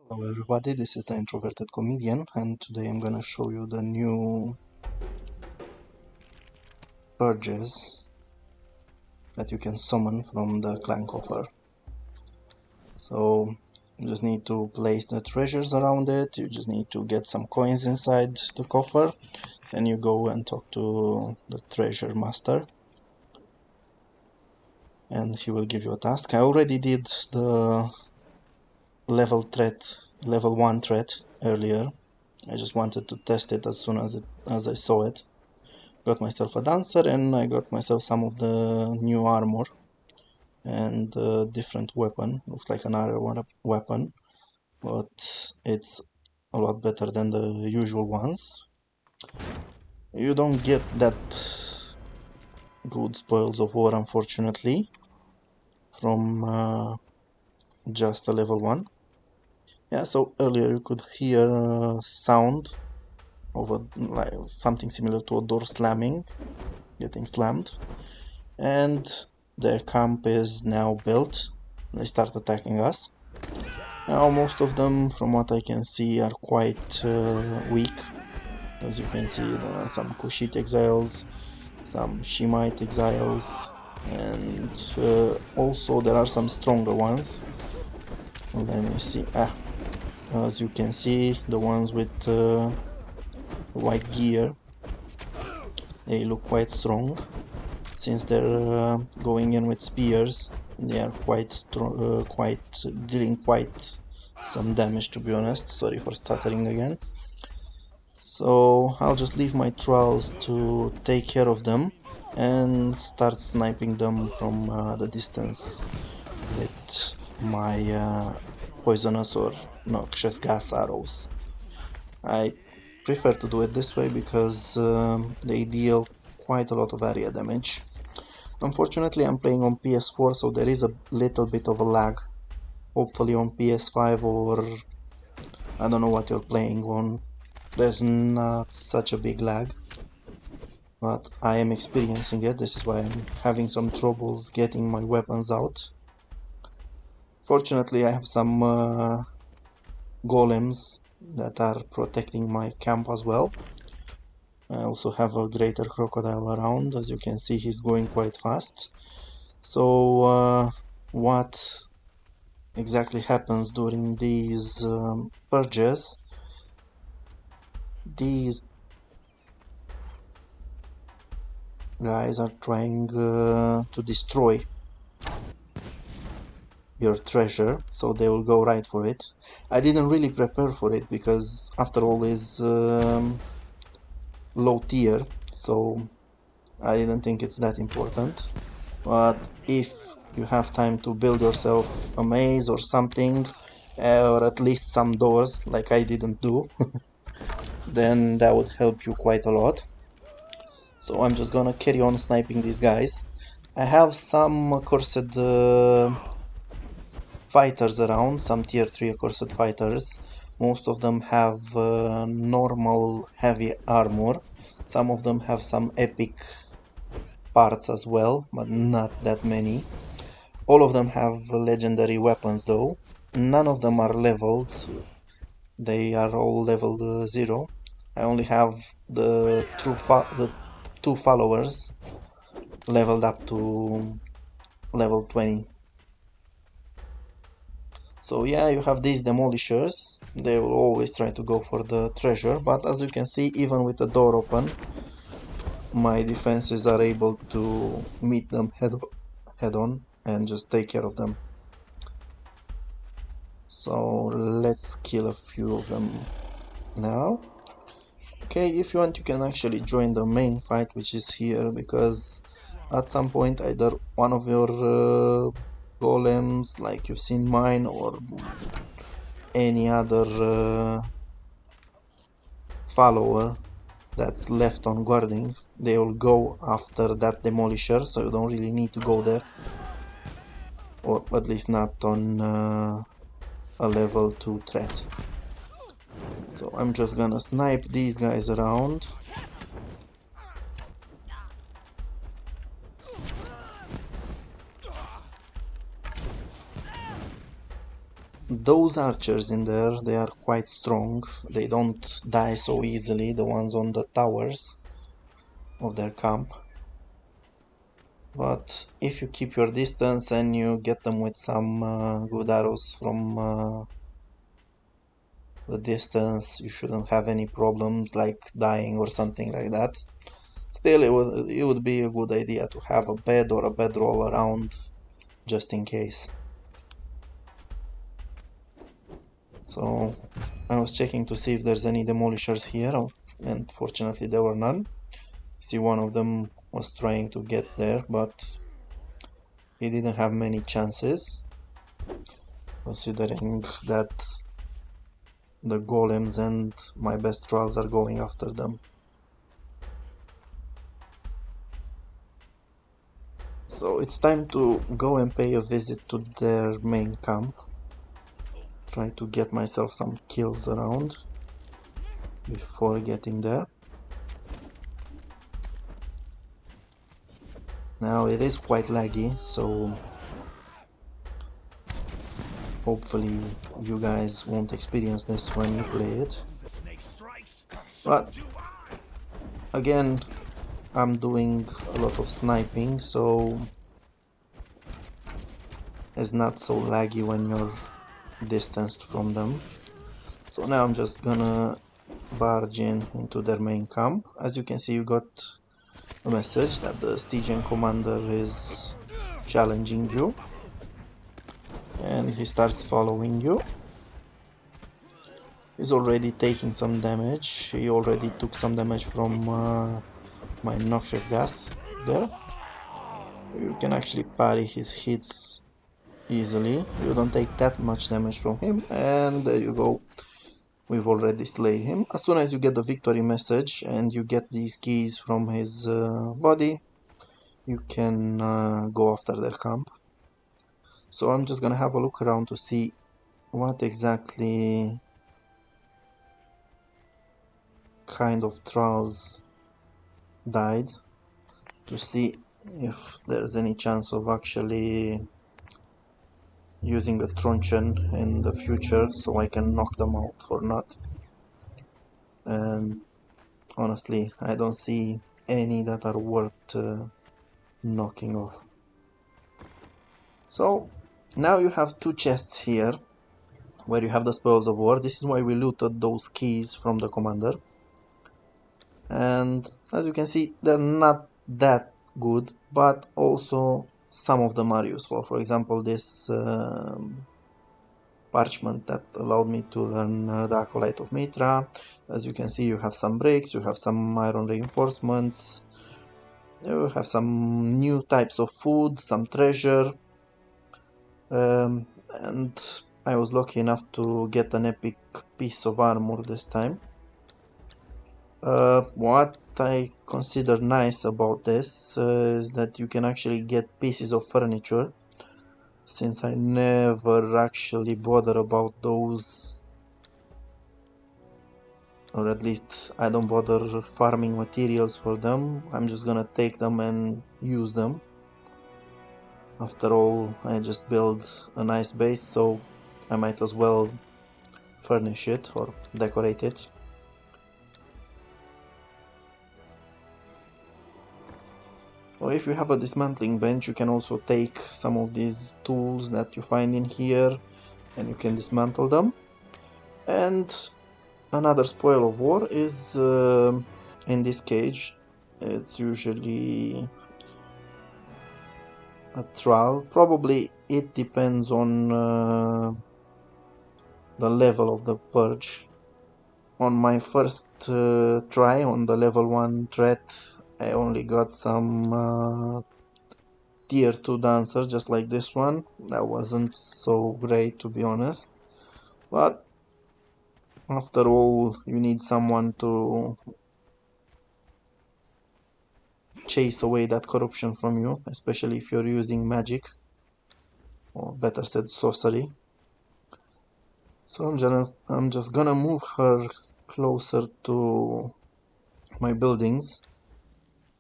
Hello everybody, this is the Introverted Comedian, and today I'm gonna show you the new purges that you can summon from the clan coffer. So you just need to place the treasures around it, you just need to get some coins inside the coffer, then you go and talk to the treasure master and he will give you a task. I already did the level 1 threat earlier. I just wanted to test it as soon as I saw it. Got myself a dancer and I got myself some of the new armor and a different weapon. Looks like an arrow weapon, but it's a lot better than the usual ones. You don't get that good spoils of war, unfortunately, from just a level 1. Yeah, so earlier you could hear a sound of like something similar to a door slamming, getting slammed, and their camp is now built. They start attacking us. Now most of them, from what I can see, are quite weak. As you can see, there are some Kushite exiles, some Shemite exiles, and also there are some stronger ones. Let me see. As you can see, the ones with white gear, they look quite strong. Since they're going in with spears, they are quite strong, dealing quite some damage, to be honest. Sorry for stuttering again. So I'll just leave my trolls to take care of them and start sniping them from the distance with my poisonous or noxious gas arrows. I prefer to do it this way because they deal quite a lot of area damage. Unfortunately, I'm playing on PS4, so there is a little bit of a lag. Hopefully on PS5 or I don't know what you're playing on, there's not such a big lag. But I am experiencing it. This is why I'm having some troubles getting my weapons out. Fortunately, I have some golems that are protecting my camp as well. I also have a greater crocodile around. As you can see, he's going quite fast. So what exactly happens during these purges? These guys are trying to destroy your treasure, so they will go right for it. I didn't really prepare for it because after all is low tier, so I didn't think it's that important. But if you have time to build yourself a maze or something, or at least some doors like I didn't do, then that would help you quite a lot. So I'm just gonna carry on sniping these guys. I have some accursed fighters around, some tier 3 accursed fighters. Most of them have normal heavy armor. Some of them have some epic parts as well, but not that many. All of them have legendary weapons though. None of them are leveled. They are all level 0. I only have the two followers leveled up to level 20. So yeah, you have these demolishers. They will always try to go for the treasure, but as you can see, even with the door open, my defenses are able to meet them head on and just take care of them. So let's kill a few of them now. Okay, if you want, you can actually join the main fight, which is here, because at some point either one of your golems, like you've seen mine, or any other follower that's left on guarding, they will go after that demolisher, so you don't really need to go there, or at least not on a level 2 threat. So I'm just gonna snipe these guys around. those archers in there, they are quite strong. They don't die so easily, the ones on the towers of their camp. But if you keep your distance and you get them with some good arrows from the distance, you shouldn't have any problems like dying or something like that. Still, it would be a good idea to have a bed or a bedroll around just in case. So I was checking to see if there's any demolishers here, and fortunately there were none. See, one of them was trying to get there, but he didn't have many chances, considering that the golems and my best trolls are going after them. So it's time to go and pay a visit to their main camp. Try to get myself some kills around before getting there. Now it is quite laggy, so hopefully you guys won't experience this when you play it. But again, I'm doing a lot of sniping, so it's not so laggy when you're distanced from them. So now I'm just gonna barge into their main camp. As you can see, you got a message that the Stygian commander is challenging you, and he starts following you. He's already taking some damage. He already took some damage from my noxious gas there. You can actually parry his hits easily. You don't take that much damage from him, and there you go. We've already slayed him. As soon as you get the victory message and you get these keys from his body, you can go after their camp. So I'm just gonna have a look around to see what exactly kind of trolls died, to see if there's any chance of actually using a truncheon in the future so I can knock them out or not. And honestly, I don't see any that are worth knocking off. So now you have two chests here where you have the spoils of war. This is why we looted those keys from the commander. And as you can see, they're not that good, but also some of them are useful. For example, this parchment that allowed me to learn the Acolyte of Mitra. As you can see, you have some bricks, you have some iron reinforcements, you have some new types of food, some treasure, and I was lucky enough to get an epic piece of armor this time. What I consider nice about this is that you can actually get pieces of furniture, since I never actually bother about those, or at least I don't bother farming materials for them. I'm just gonna take them and use them. After all, I just build a nice base, so I might as well furnish it or decorate it. Or if you have a dismantling bench, you can also take some of these tools that you find in here and you can dismantle them. And another spoil of war is in this cage. It's usually a trial. Probably it depends on the level of the purge. On my first try on the level 1 threat, I only got some tier 2 dancer just like this one. That wasn't so great, to be honest, but after all, you need someone to chase away that corruption from you, especially if you're using magic, or better said, sorcery. So I'm just gonna move her closer to my buildings,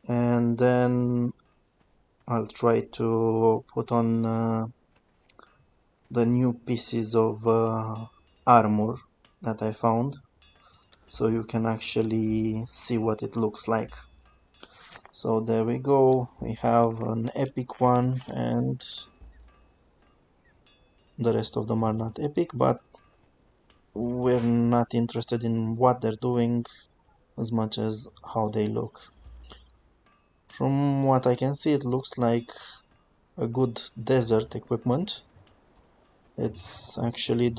and then I'll try to put on the new pieces of armor that I found, so you can actually see what it looks like. So there we go, we have an epic one, and the rest of them are not epic, but we're not interested in what they're doing as much as how they look. From what I can see, it looks like a good desert equipment. It's actually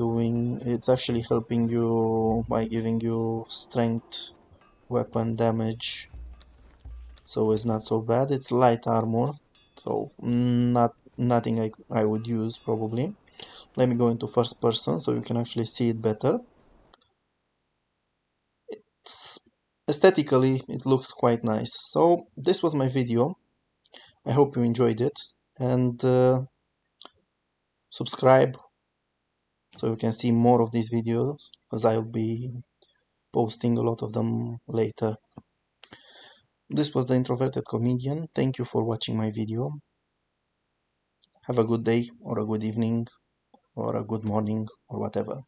helping you by giving you strength weapon damage, so it's not so bad. It's light armor, so nothing I would use probably. Let me go into first person so you can actually see it better. It's, aesthetically it looks quite nice. So this was my video. I hope you enjoyed it, and subscribe so you can see more of these videos, as I'll be posting a lot of them later. This was the Introverted Comedian. Thank you for watching my video. Have a good day, or a good evening, or a good morning, or whatever.